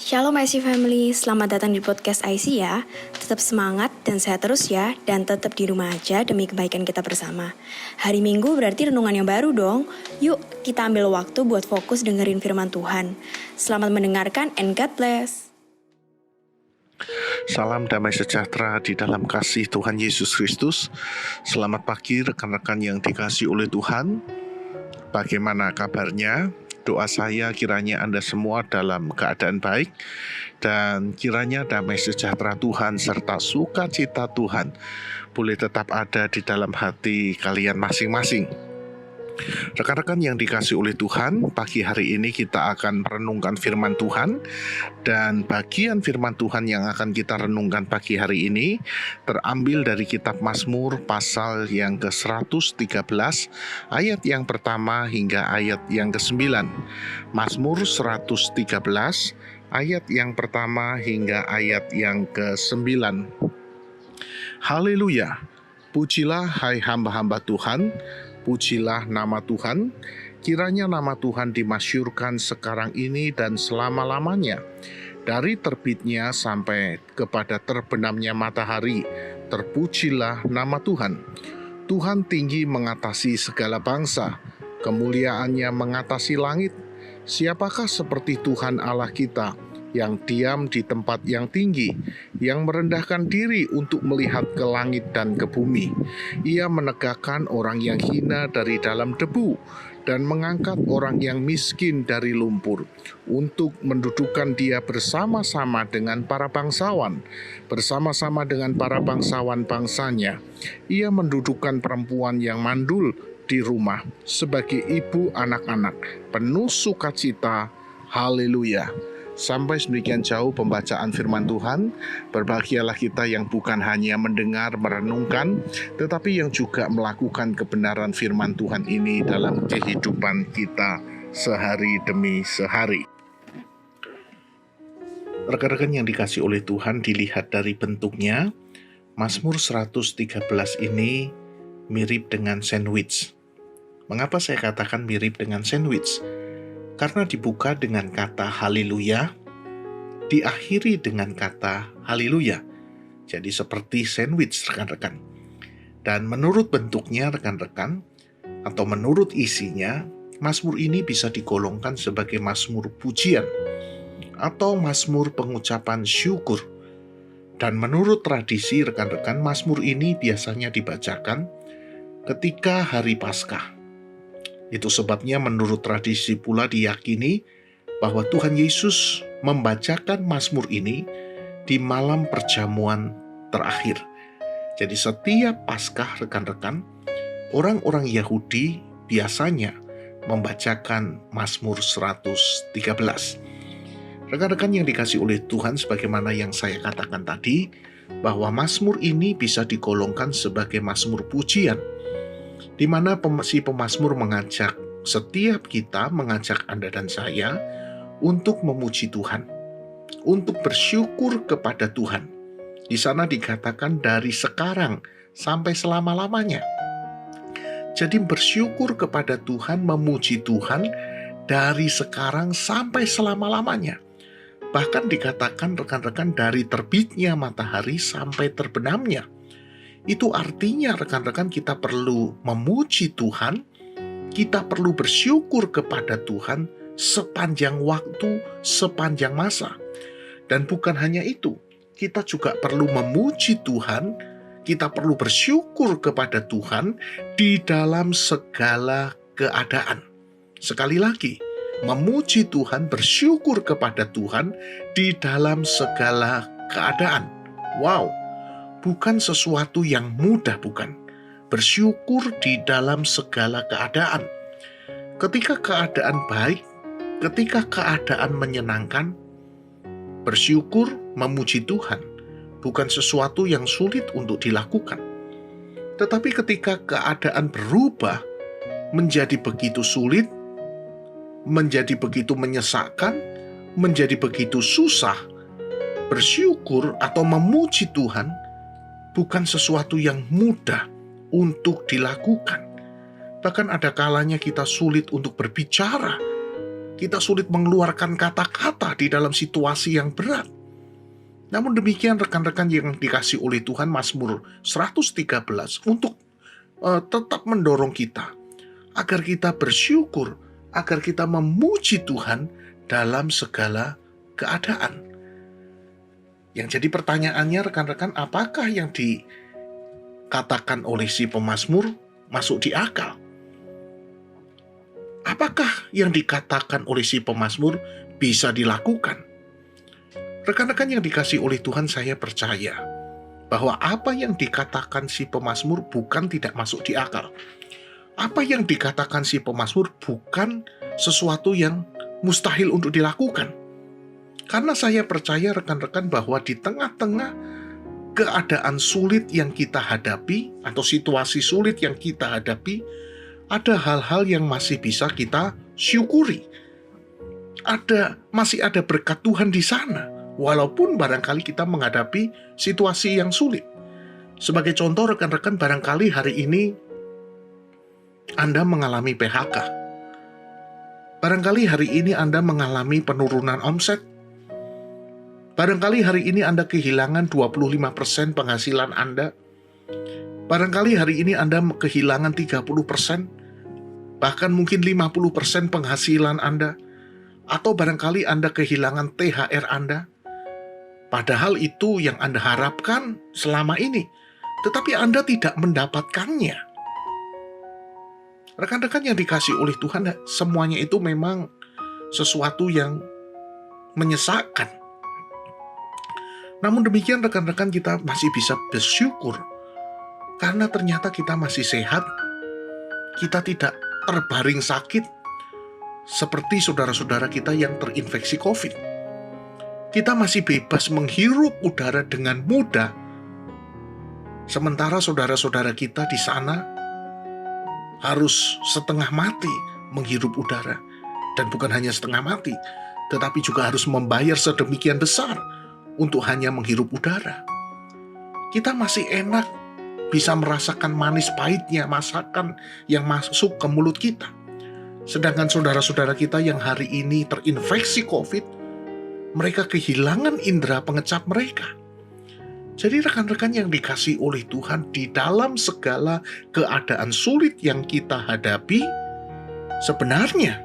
Shalom IC Family, selamat datang di podcast IC ya. Tetap semangat dan sehat terus ya, dan tetap di rumah aja demi kebaikan kita bersama. Hari Minggu berarti renungan yang baru dong. Yuk kita ambil waktu buat fokus dengerin firman Tuhan. Selamat mendengarkan and God bless. Salam damai sejahtera di dalam kasih Tuhan Yesus Kristus. Selamat pagi rekan-rekan yang dikasihi oleh Tuhan. Bagaimana kabarnya? Doa saya kiranya Anda semua dalam keadaan baik, dan kiranya damai sejahtera Tuhan serta sukacita Tuhan boleh tetap ada di dalam hati kalian masing-masing. Rekan-rekan yang dikasihi oleh Tuhan, pagi hari ini kita akan merenungkan firman Tuhan, dan bagian firman Tuhan yang akan kita renungkan pagi hari ini terambil dari kitab Mazmur pasal yang ke-113 ayat yang pertama hingga ayat yang ke-9. Mazmur 113 ayat yang pertama hingga ayat yang ke-9. Haleluya, pujilah hai hamba-hamba Tuhan, pujilah nama Tuhan, kiranya nama Tuhan dimasyhurkan sekarang ini dan selama-lamanya. Dari terbitnya sampai kepada terbenamnya matahari, terpujilah nama Tuhan. Tuhan tinggi mengatasi segala bangsa, kemuliaannya mengatasi langit. Siapakah seperti Tuhan Allah kita, yang diam di tempat yang tinggi, yang merendahkan diri untuk melihat ke langit dan ke bumi. Ia menegakkan orang yang hina dari dalam debu, dan mengangkat orang yang miskin dari lumpur, untuk mendudukkan dia bersama-sama dengan para bangsawan, bersama-sama dengan para bangsawan bangsanya. Ia mendudukkan perempuan yang mandul di rumah, sebagai ibu anak-anak, penuh sukacita. Haleluya. Sampai sedemikian jauh pembacaan firman Tuhan. Berbahagialah kita yang bukan hanya mendengar, merenungkan, tetapi yang juga melakukan kebenaran firman Tuhan ini dalam kehidupan kita sehari demi sehari. Rekan-rekan yang dikasihi oleh Tuhan, dilihat dari bentuknya, Mazmur 113 ini mirip dengan sandwich. Mengapa saya katakan mirip dengan sandwich? Karena dibuka dengan kata haleluya, diakhiri dengan kata haleluya. Jadi seperti sandwich, rekan-rekan. Dan menurut bentuknya, rekan-rekan, atau menurut isinya, Mazmur ini bisa digolongkan sebagai Mazmur pujian atau Mazmur pengucapan syukur. Dan menurut tradisi, rekan-rekan, Mazmur ini biasanya dibacakan ketika hari Paskah. Itu sebabnya menurut tradisi pula diyakini bahwa Tuhan Yesus membacakan Mazmur ini di malam perjamuan terakhir. Jadi setiap Paskah, rekan-rekan, orang-orang Yahudi biasanya membacakan Mazmur 113. Rekan-rekan yang dikasihi oleh Tuhan, sebagaimana yang saya katakan tadi, bahwa Mazmur ini bisa digolongkan sebagai Mazmur pujian, di mana si pemazmur setiap kita mengajak Anda dan saya untuk memuji Tuhan, untuk bersyukur kepada Tuhan. Di sana dikatakan dari sekarang sampai selama-lamanya. Jadi bersyukur kepada Tuhan, memuji Tuhan dari sekarang sampai selama-lamanya. Bahkan dikatakan rekan-rekan dari terbitnya matahari sampai terbenamnya. Itu artinya rekan-rekan kita perlu memuji Tuhan, kita perlu bersyukur kepada Tuhan sepanjang waktu, sepanjang masa. Dan bukan hanya itu, kita juga perlu memuji Tuhan, kita perlu bersyukur kepada Tuhan di dalam segala keadaan. Sekali lagi, memuji Tuhan, bersyukur kepada Tuhan di dalam segala keadaan. Wow! Bukan sesuatu yang mudah, bukan. Bersyukur di dalam segala keadaan. Ketika keadaan baik, ketika keadaan menyenangkan, bersyukur, memuji Tuhan bukan sesuatu yang sulit untuk dilakukan. Tetapi ketika keadaan berubah menjadi begitu sulit, menjadi begitu menyesakkan, menjadi begitu susah, bersyukur atau memuji Tuhan bukan sesuatu yang mudah untuk dilakukan. Bahkan ada kalanya kita sulit untuk berbicara Kita sulit mengeluarkan kata-kata di dalam situasi yang berat. Namun demikian rekan-rekan yang dikasih oleh Tuhan, Mazmur 113 untuk tetap mendorong kita agar kita bersyukur, agar kita memuji Tuhan dalam segala keadaan. Yang jadi pertanyaannya rekan-rekan, apakah yang dikatakan oleh si pemazmur masuk di akal? Apakah yang dikatakan oleh si pemazmur bisa dilakukan? Rekan-rekan yang dikasih oleh Tuhan, saya percaya bahwa apa yang dikatakan si pemazmur bukan tidak masuk di akal. Apa yang dikatakan si pemazmur bukan sesuatu yang mustahil untuk dilakukan. Karena saya percaya rekan-rekan bahwa di tengah-tengah keadaan sulit yang kita hadapi atau situasi sulit yang kita hadapi, ada hal-hal yang masih bisa kita syukuri. Masih ada berkat Tuhan di sana, walaupun barangkali kita menghadapi situasi yang sulit. Sebagai contoh rekan-rekan, barangkali hari ini Anda mengalami PHK. Barangkali hari ini Anda mengalami penurunan omset. Barangkali hari ini Anda kehilangan 25% penghasilan Anda. Barangkali hari ini Anda kehilangan 30%, bahkan mungkin 50% penghasilan Anda. Atau barangkali Anda kehilangan THR Anda. Padahal itu yang Anda harapkan selama ini, tetapi Anda tidak mendapatkannya. Rekan-rekan yang dikasih oleh Tuhan, semuanya itu memang sesuatu yang menyesakkan. Namun demikian rekan-rekan, kita masih bisa bersyukur karena ternyata kita masih sehat, kita tidak terbaring sakit seperti saudara-saudara kita yang terinfeksi COVID. Kita masih bebas menghirup udara dengan mudah, sementara saudara-saudara kita di sana harus setengah mati menghirup udara. Dan bukan hanya setengah mati, tetapi juga harus membayar sedemikian besar untuk hanya menghirup udara. Kita masih enak bisa merasakan manis pahitnya masakan yang masuk ke mulut kita. Sedangkan saudara-saudara kita yang hari ini terinfeksi COVID, mereka kehilangan indera pengecap mereka. Jadi rekan-rekan yang dikasih oleh Tuhan, di dalam segala keadaan sulit yang kita hadapi, sebenarnya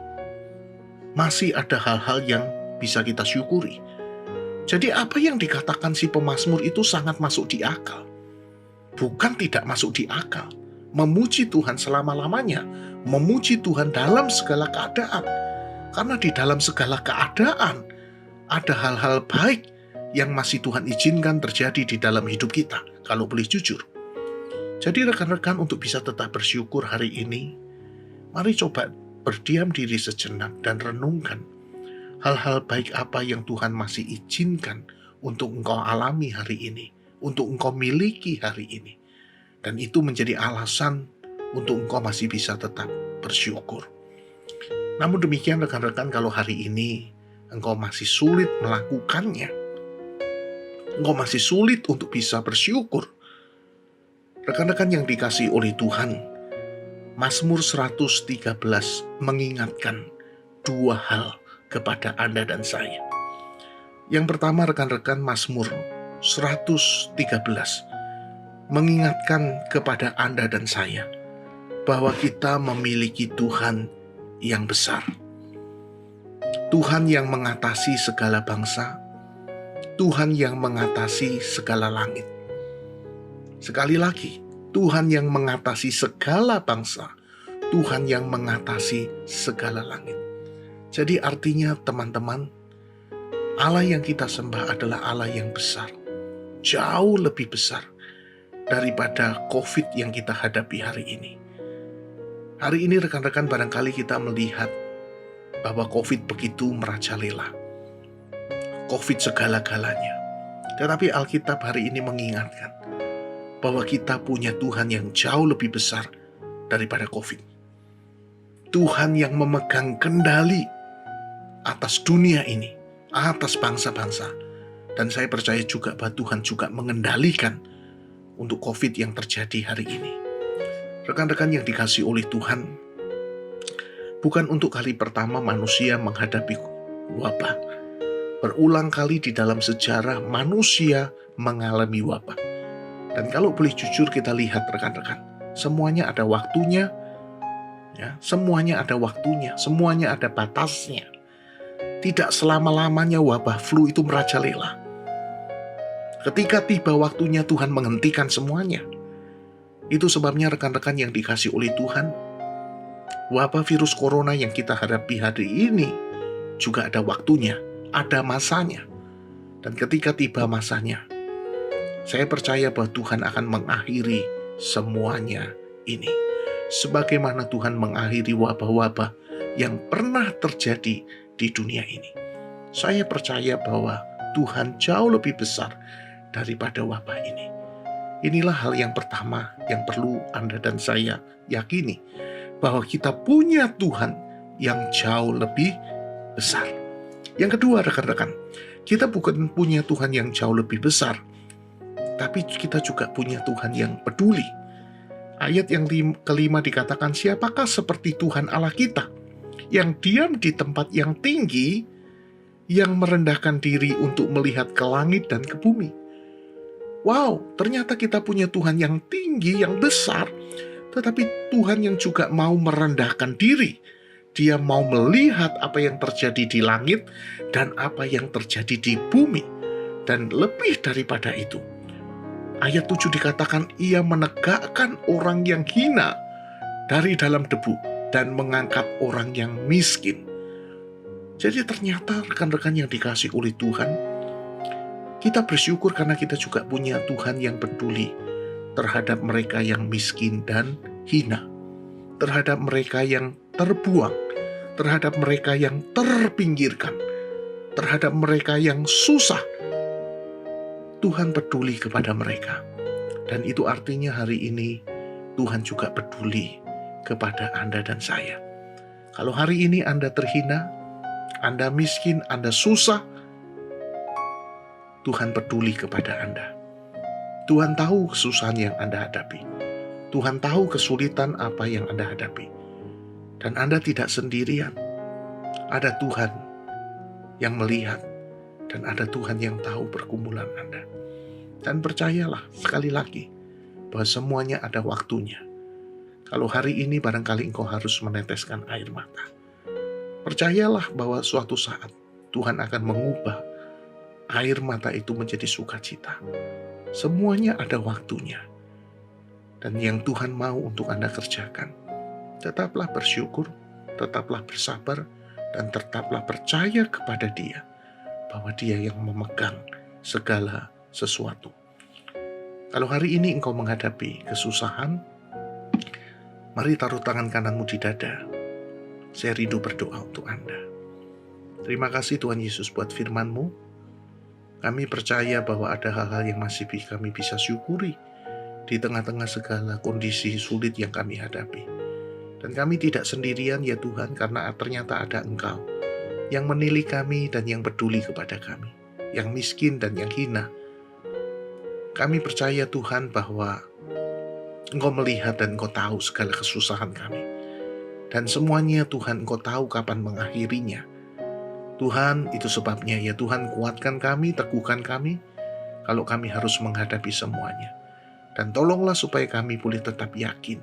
masih ada hal-hal yang bisa kita syukuri. Jadi apa yang dikatakan si pemazmur itu sangat masuk di akal. Bukan tidak masuk di akal. Memuji Tuhan selama-lamanya. Memuji Tuhan dalam segala keadaan. Karena di dalam segala keadaan ada hal-hal baik yang masih Tuhan izinkan terjadi di dalam hidup kita, kalau boleh jujur. Jadi rekan-rekan, untuk bisa tetap bersyukur hari ini, mari coba berdiam diri sejenak dan renungkan hal-hal baik apa yang Tuhan masih izinkan untuk engkau alami hari ini, untuk engkau miliki hari ini. Dan itu menjadi alasan untuk engkau masih bisa tetap bersyukur. Namun demikian rekan-rekan, kalau hari ini engkau masih sulit melakukannya, engkau masih sulit untuk bisa bersyukur, rekan-rekan yang dikasihi oleh Tuhan, Mazmur 113 mengingatkan dua hal kepada Anda dan saya. Yang pertama rekan-rekan, Mazmur 113 mengingatkan kepada Anda dan saya bahwa kita memiliki Tuhan yang besar. Tuhan yang mengatasi segala bangsa, Tuhan yang mengatasi segala langit. Sekali lagi, Tuhan yang mengatasi segala bangsa, Tuhan yang mengatasi segala langit. Jadi artinya teman-teman, Allah yang kita sembah adalah Allah yang besar. Jauh lebih besar daripada COVID yang kita hadapi hari ini. Hari ini rekan-rekan, barangkali kita melihat bahwa COVID begitu merajalela. COVID segala-galanya. Tetapi Alkitab hari ini mengingatkan bahwa kita punya Tuhan yang jauh lebih besar daripada COVID. Tuhan yang memegang kendali atas dunia ini, atas bangsa-bangsa. Dan saya percaya juga bahwa Tuhan juga mengendalikan untuk COVID yang terjadi hari ini. Rekan-rekan yang dikasihi oleh Tuhan, Bukan untuk kali pertama manusia menghadapi wabah. Berulang kali di dalam sejarah manusia mengalami wabah. Dan kalau boleh jujur kita lihat rekan-rekan, semuanya ada waktunya, ya, semuanya ada waktunya, semuanya ada batasnya. Tidak selama-lamanya wabah flu itu merajalela. Ketika tiba waktunya Tuhan menghentikan semuanya. Itu sebabnya rekan-rekan yang dikasih oleh Tuhan, wabah virus corona yang kita hadapi hari ini juga ada waktunya, ada masanya. Dan ketika tiba masanya, saya percaya bahwa Tuhan akan mengakhiri semuanya ini. Sebagaimana Tuhan mengakhiri wabah-wabah yang pernah terjadi di dunia ini. Saya percaya bahwa Tuhan jauh lebih besar daripada wabah ini. Inilah hal yang pertama yang perlu Anda dan saya yakini, bahwa kita punya Tuhan yang jauh lebih besar. Yang kedua rekan-rekan, kita bukan punya Tuhan yang jauh lebih besar, tapi kita juga punya Tuhan yang peduli. Ayat yang kelima dikatakan, siapakah seperti Tuhan Allah kita, yang diam di tempat yang tinggi, yang merendahkan diri untuk melihat ke langit dan ke bumi. Wow, ternyata kita punya Tuhan yang tinggi, yang besar, tetapi Tuhan yang juga mau merendahkan diri. Dia mau melihat apa yang terjadi di langit dan apa yang terjadi di bumi. Dan lebih daripada itu, ayat 7 dikatakan, ia menegakkan orang yang hina dari dalam debu dan mengangkat orang yang miskin. Jadi ternyata rekan-rekan yang dikasih oleh Tuhan, kita bersyukur karena kita juga punya Tuhan yang peduli terhadap mereka yang miskin dan hina, terhadap mereka yang terbuang, terhadap mereka yang terpinggirkan, terhadap mereka yang susah. Tuhan peduli kepada mereka. Dan itu artinya hari ini Tuhan juga peduli kepada Anda dan saya. Kalau hari ini Anda terhina, Anda miskin, Anda susah, Tuhan peduli kepada Anda. Tuhan tahu kesusahan yang Anda hadapi. Tuhan tahu kesulitan apa yang Anda hadapi. Dan Anda tidak sendirian. Ada Tuhan yang melihat, dan ada Tuhan yang tahu pergumulan Anda. Dan percayalah sekali lagi, bahwa semuanya ada waktunya. Kalau hari ini barangkali engkau harus meneteskan air mata, percayalah bahwa suatu saat Tuhan akan mengubah air mata itu menjadi sukacita. Semuanya ada waktunya. Dan yang Tuhan mau untuk Anda kerjakan, tetaplah bersyukur, tetaplah bersabar, dan tetaplah percaya kepada Dia, bahwa Dia yang memegang segala sesuatu. Kalau hari ini engkau menghadapi kesusahan, mari taruh tangan kananmu di dada. Saya rindu berdoa untuk Anda. Terima kasih Tuhan Yesus buat firman-Mu. Kami percaya bahwa ada hal-hal yang masih kami bisa syukuri di tengah-tengah segala kondisi sulit yang kami hadapi. Dan kami tidak sendirian ya Tuhan, karena ternyata ada Engkau yang menilai kami dan yang peduli kepada kami, yang miskin dan yang hina. Kami percaya Tuhan bahwa Engkau melihat dan Engkau tahu segala kesusahan kami. Dan semuanya Tuhan Engkau tahu kapan mengakhirinya. Tuhan, itu sebabnya ya Tuhan, kuatkan kami, teguhkan kami kalau kami harus menghadapi semuanya. Dan tolonglah supaya kami boleh tetap yakin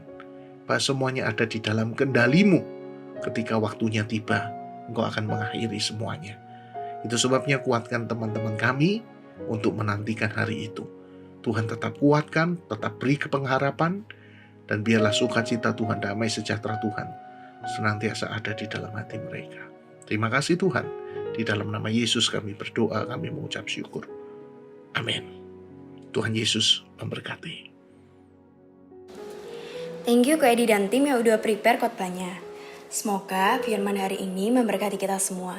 bahwa semuanya ada di dalam kendali-Mu. Ketika waktunya tiba, Engkau akan mengakhiri semuanya. Itu sebabnya kuatkan teman-teman kami untuk menantikan hari itu. Tuhan tetap kuatkan, tetap beri kepengharapan, dan biarlah sukacita Tuhan, damai sejahtera Tuhan senantiasa ada di dalam hati mereka. Terima kasih Tuhan. Di dalam nama Yesus kami berdoa, kami mengucap syukur. Amin. Tuhan Yesus memberkati. Thank you Kak Edi dan tim yang udah prepare khotbahnya. Semoga firman hari ini memberkati kita semua.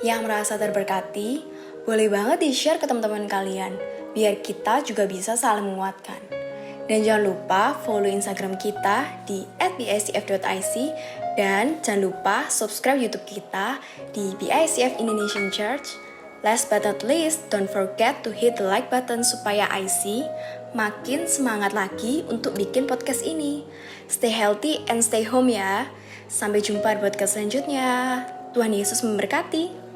Yang merasa terberkati, boleh banget di-share ke teman-teman kalian, biar kita juga bisa saling menguatkan. Dan jangan lupa follow Instagram kita di @bicf.ic, dan jangan lupa subscribe YouTube kita di BICF Indonesian Church. Last but not least, don't forget to hit the like button supaya IC makin semangat lagi untuk bikin podcast ini. Stay healthy and stay home ya. Sampai jumpa di podcast selanjutnya. Tuhan Yesus memberkati.